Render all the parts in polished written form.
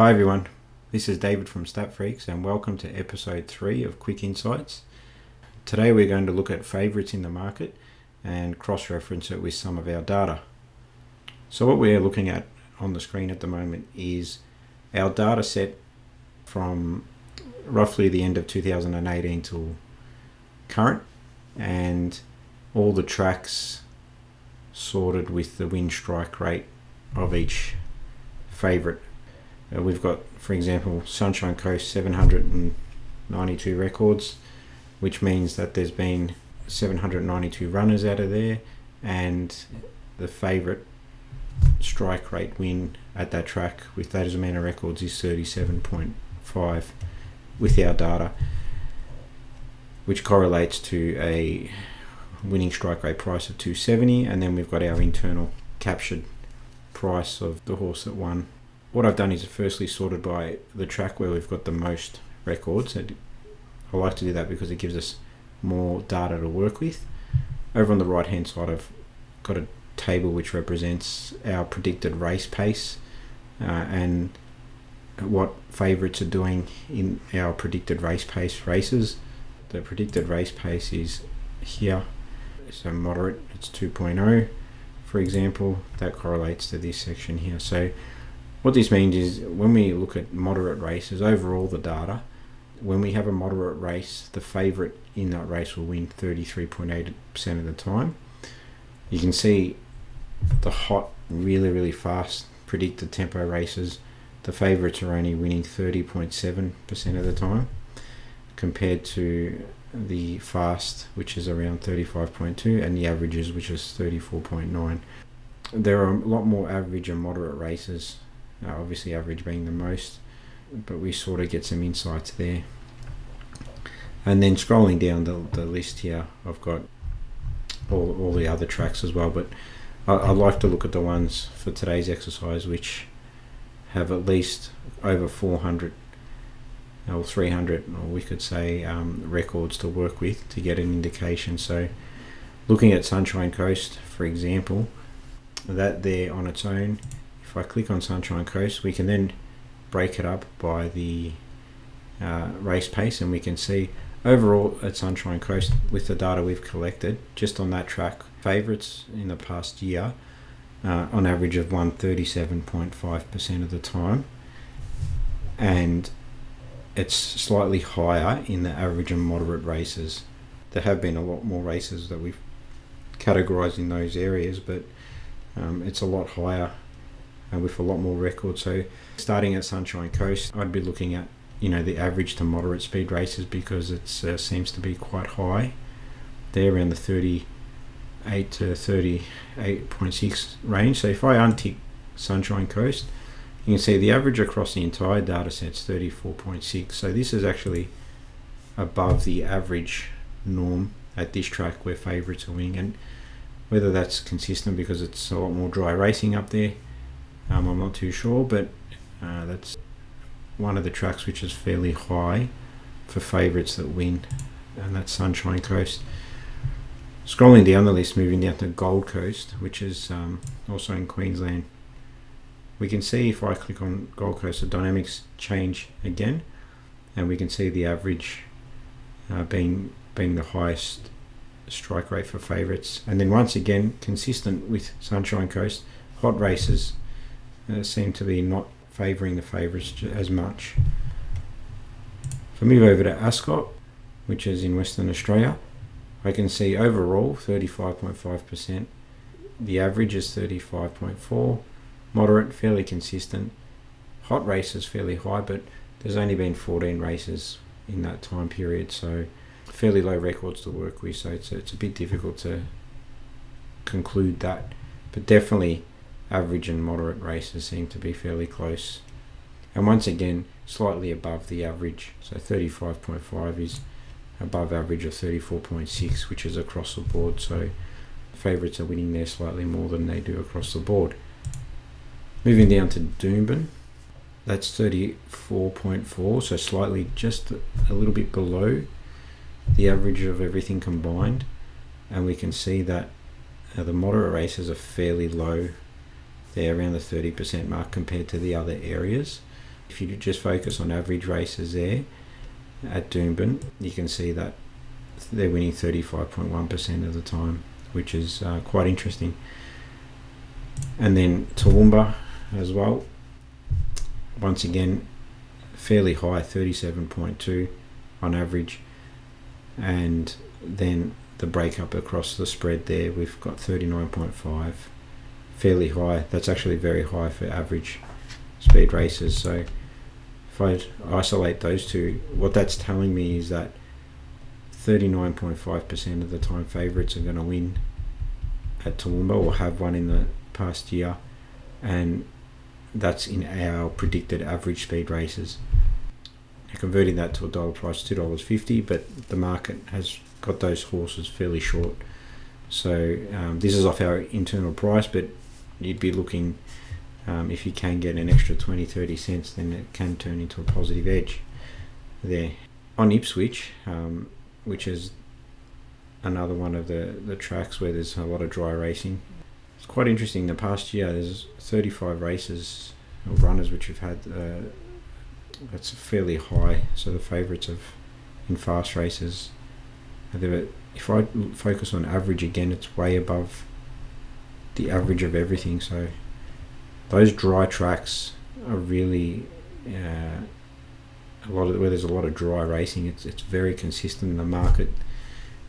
Hi everyone, this is David from StatFreaks and welcome to episode 3 of Quick Insights. Today we're going to look at favourites in the market and cross-reference it with some of our data. So what we're looking at on the screen at the moment is our data set from roughly the end of 2018 till current, and all the tracks sorted with the win strike rate of each favourite. We've got, for example, Sunshine Coast 792 records, which means that there's been 792 runners out of there, and the favourite strike rate win at that track with those amount of records is 37.5 with our data, which correlates to a winning strike rate price of 270, and then we've got our internal captured price of the horse that won. What I've done is firstly sorted by the track where we've got the most records. I like to do that because it gives us more data to work with. Over on the right hand side I've got a table which represents our predicted race pace and what favourites are doing in our predicted race pace races. The predicted race pace is here, so moderate, it's 2.0 for example. That correlates to this section here. So what this means is when we look at moderate races, overall the data, when we have a moderate race, the favourite in that race will win 33.8% of the time. You can see the hot, really fast predicted tempo races, the favourites are only winning 30.7% of the time compared to the fast, which is around 35.2, and the averages, which is 34.9. There are a lot more average and moderate races, obviously average being the most, but we sort of get some insights there. And then scrolling down the list here, I've got all the other tracks as well, but I'd like to look at the ones for today's exercise which have at least over 400 or 300, or we could say records to work with to get an indication. So looking at Sunshine Coast, for example, that there on its own, if I click on Sunshine Coast, we can then break it up by the race pace, and we can see overall at Sunshine Coast with the data we've collected just on that track, favourites in the past year on average have won 37.5% of the time, and it's slightly higher in the average and moderate races. There have been a lot more races that we've categorised in those areas, but it's a lot higher with a lot more records. So starting at Sunshine Coast, I'd be looking at the average to moderate speed races because it seems to be quite high. They're around the 38 to 38.6 range. So if I untick Sunshine Coast, you can see the average across the entire data set is 34.6. So this is actually above the average norm at this track where favourites are winning, and whether that's consistent because it's a lot more dry racing up there, I'm not too sure, but that's one of the tracks which is fairly high for favourites that win, and that's Sunshine Coast. Scrolling down the list, moving down to Gold Coast, which is also in Queensland, we can see if I click on Gold Coast, the dynamics change again, and we can see the average being the highest strike rate for favourites, and then once again consistent with Sunshine Coast, hot races seem to be not favouring the favourites as much. If I move over to Ascot, which is in Western Australia, I can see overall 35.5%, the average is 35.4, moderate fairly consistent, hot races fairly high, but there's only been 14 races in that time period, so fairly low records to work with, so it's a bit difficult to conclude that, but definitely average and moderate races seem to be fairly close, and once again slightly above the average, so 35.5 is above average of 34.6, which is across the board, so favourites are winning there slightly more than they do across the board. Moving down to Doomben, that's 34.4, so slightly just a little bit below the average of everything combined, and we can see that the moderate races are fairly low. They're around the 30% mark compared to the other areas. If you just focus on average races there at Doomben, you can see that they're winning 35.1% of the time, which is quite interesting. And then Toowoomba as well, once again fairly high, 37.2 on average. And then the breakup across the spread there, we've got 39.5, fairly high. That's actually very high for average speed races. So if I isolate those two, what that's telling me is that 39.5% of the time favourites are going to win at Toowoomba, or have won in the past year, and that's in our predicted average speed races. Now, converting that to a dollar price, $2.50, but the market has got those horses fairly short. So this is off our internal price, but you'd be looking, if you can get an extra 20-30 cents, then it can turn into a positive edge there. On Ipswich, which is another one of the tracks where there's a lot of dry racing. It's quite interesting. The past year, there's 35 races or runners which have had, that's fairly high. So the favourites in fast races, if I focus on average again, it's way above the average of everything. So those dry tracks are really where there's a lot of dry racing. It's very consistent. The market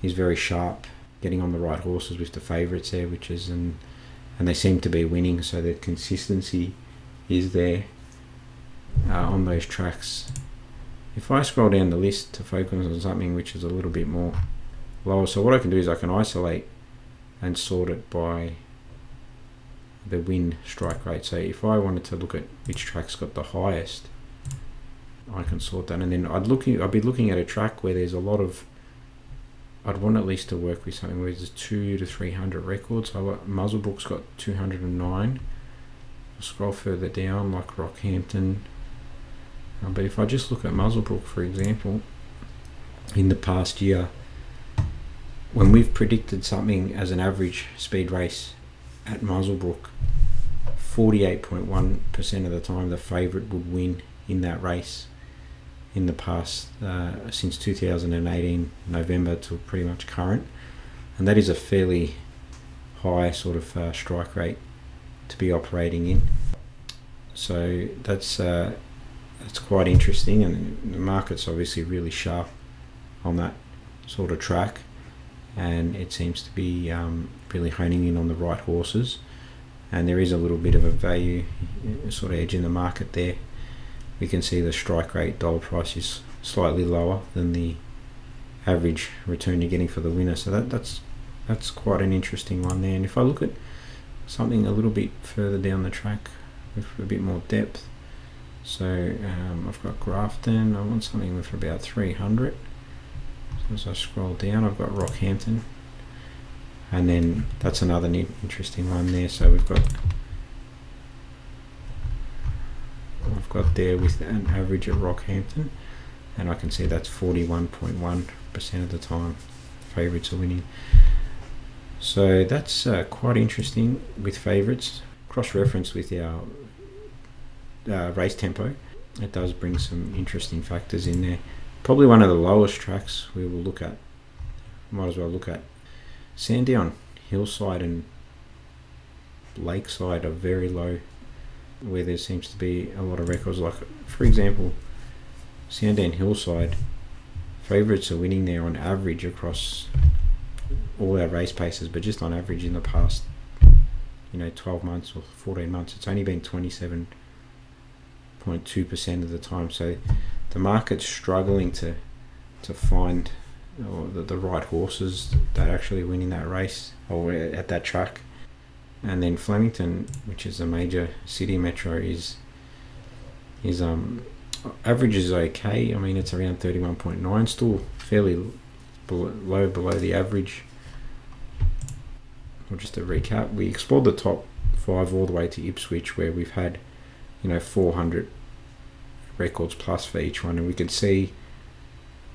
is very sharp, getting on the right horses with the favourites there, and they seem to be winning. So the consistency is there on those tracks. If I scroll down the list to focus on something which is a little bit more lower, so what I can do is I can isolate and sort it by the win strike rate. So if I wanted to look at which track's got the highest, I can sort that, and then I'd be looking at a track where there's a lot of, I'd want at least to work with something where there's 200 to 300 records. So Muswellbrook's got 209. I'll scroll further down, like Rockhampton. But if I just look at Muswellbrook, for example, in the past year, when we've predicted something as an average speed race at Muswellbrook, 48.1% of the time the favourite would win in that race in the past, since 2018 November to pretty much current, and that is a fairly high sort of strike rate to be operating in. So that's quite interesting, and the market's obviously really sharp on that sort of track, and it seems to be really honing in on the right horses, and there is a little bit of a value sort of edge in the market there. We can see the strike rate dollar price is slightly lower than the average return you're getting for the winner. So that's quite an interesting one there. And if I look at something a little bit further down the track with a bit more depth, so I've got Grafton. I want something with about 300. So as I scroll down, I've got Rockhampton, and then that's another interesting one there. So I've got there with an average at Rockhampton, and I can see that's 41.1% of the time favourites are winning. So that's quite interesting with favourites. Cross-reference with our race tempo, it does bring some interesting factors in there. Probably one of the lowest tracks we will look at, might as well look at. Sandown, Hillside and Lakeside are very low, where there seems to be a lot of records. Like, for example, Sandown Hillside, favourites are winning there on average across all our race paces, but just on average in the past 12 months or 14 months, it's only been 27.2% of the time. So the market's struggling to find the right horses that are actually winning that race or at that track. And then Flemington, which is a major city metro, is average is okay. I mean, it's around 31.9, still fairly below the average. Well, just to recap, we explored the top 5 all the way to Ipswich, where we've had 400 records plus for each one, and we could see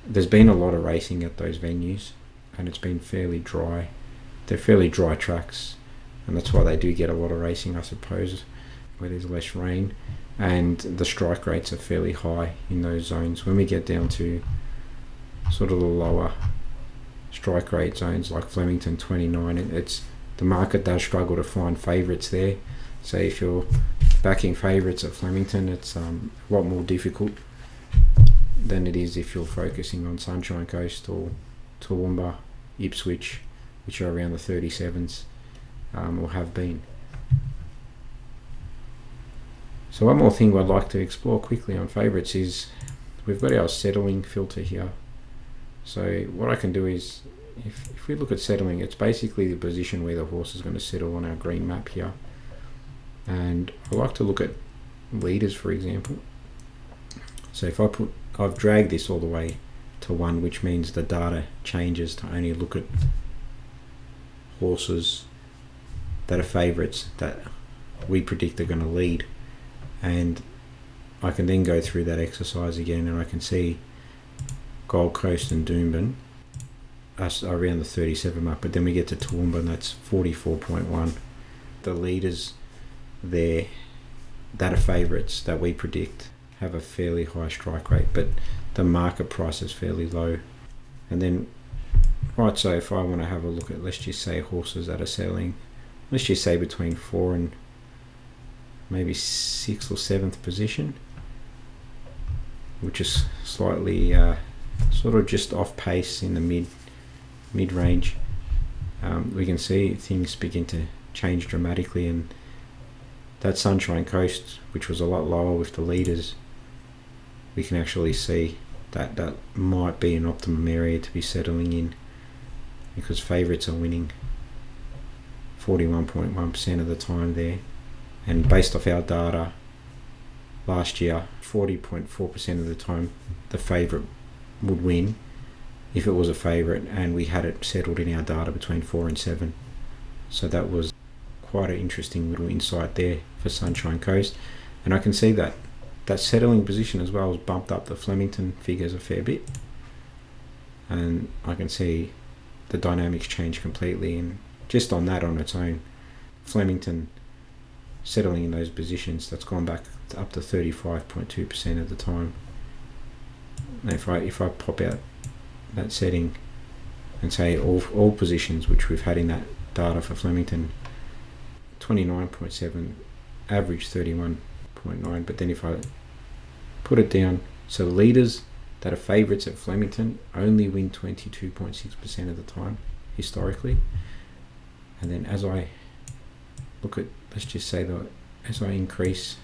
there's been a lot of racing at those venues, and it's been fairly dry. They're fairly dry tracks, and that's why they do get a lot of racing, I suppose, where there's less rain. and the strike rates are fairly high in those zones. When we get down to sort of the lower strike rate zones like Flemington 29, it's the market does struggle to find favourites there. So if you're backing favourites at Flemington, it's a lot more difficult than it is if you're focusing on Sunshine Coast or Toowoomba, Ipswich, which are around the 37s, or have been. So one more thing I'd like to explore quickly on favourites is we've got our settling filter here. So what I can do is, if we look at settling, it's basically the position where the horse is going to settle on our green map here. And I like to look at leaders, for example. So if I've dragged this all the way to 1, which means the data changes to only look at horses that are favourites that we predict are going to lead. And I can then go through that exercise again, and I can see Gold Coast and Doomben are around the 37 mark, but then we get to Toowoomba and that's 44.1. The leaders there that are favourites that we predict have a fairly high strike rate, but the market price is fairly low. And then, right, so if I want to have a look at, let's just say horses that are selling, let's just say between 4 and maybe 6th or 7th position, which is slightly sort of just off pace in the mid range, we can see things begin to change dramatically. And that Sunshine Coast, which was a lot lower with the leaders, we can actually see that that might be an optimum area to be settling in, because favourites are winning 41.1% of the time there. And based off our data last year, 40.4% of the time the favourite would win if it was a favourite, and we had it settled in our data between 4 and 7. So that was quite an interesting little insight there for Sunshine Coast. And I can see that that settling position as well has bumped up the Flemington figures a fair bit, and I can see the dynamics change completely. And just on that on its own, Flemington settling in those positions, that's gone back up to 35.2% of the time. And if I pop out that setting and say all positions which we've had in that data for Flemington, 29.7, average 31.9, but then if I put it down, so leaders that are favourites at Flemington only win 22.6% of the time historically. And then as I look at, let's just say that as I increase,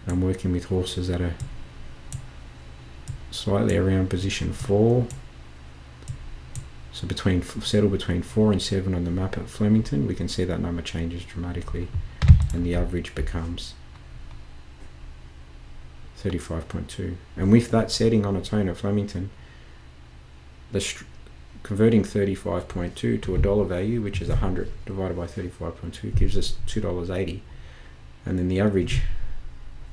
and I'm working with horses that are slightly around position 4, so settle between 4 and 7 on the map at Flemington, we can see that number changes dramatically, and the average becomes 35.2. And with that setting on its own at Flemington, converting 35.2 to a dollar value, which is 100 divided by 35.2, gives us $2.80. And then the average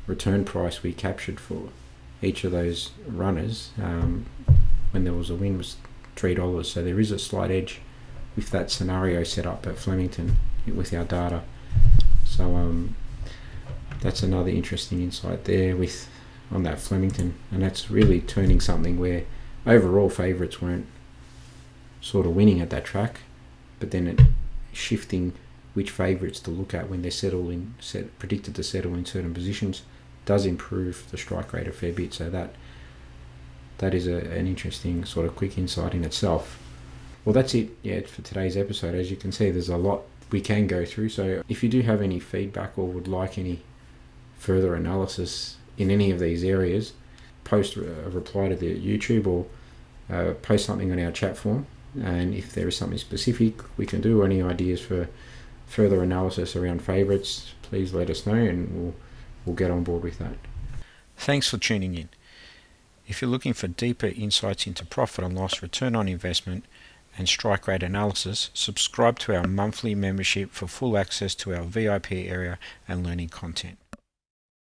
return price we captured for each of those runners when there was a win was $3. So there is a slight edge with that scenario set up at Flemington with our data. So that's another interesting insight there on that Flemington, and that's really turning something where overall favourites weren't sort of winning at that track, but then it shifting which favourites to look at when they're predicted to settle in certain positions does improve the strike rate a fair bit. So that is an interesting sort of quick insight in itself. Well, that's it for today's episode. As you can see, there's a lot we can go through. So if you do have any feedback or would like any further analysis in any of these areas, post a reply to the YouTube or post something on our chat form. And if there is something specific we can do, or any ideas for further analysis around favourites, please let us know and we'll get on board with that. Thanks for tuning in. If you're looking for deeper insights into profit and loss, return on investment, and strike rate analysis, subscribe to our monthly membership for full access to our VIP area and learning content.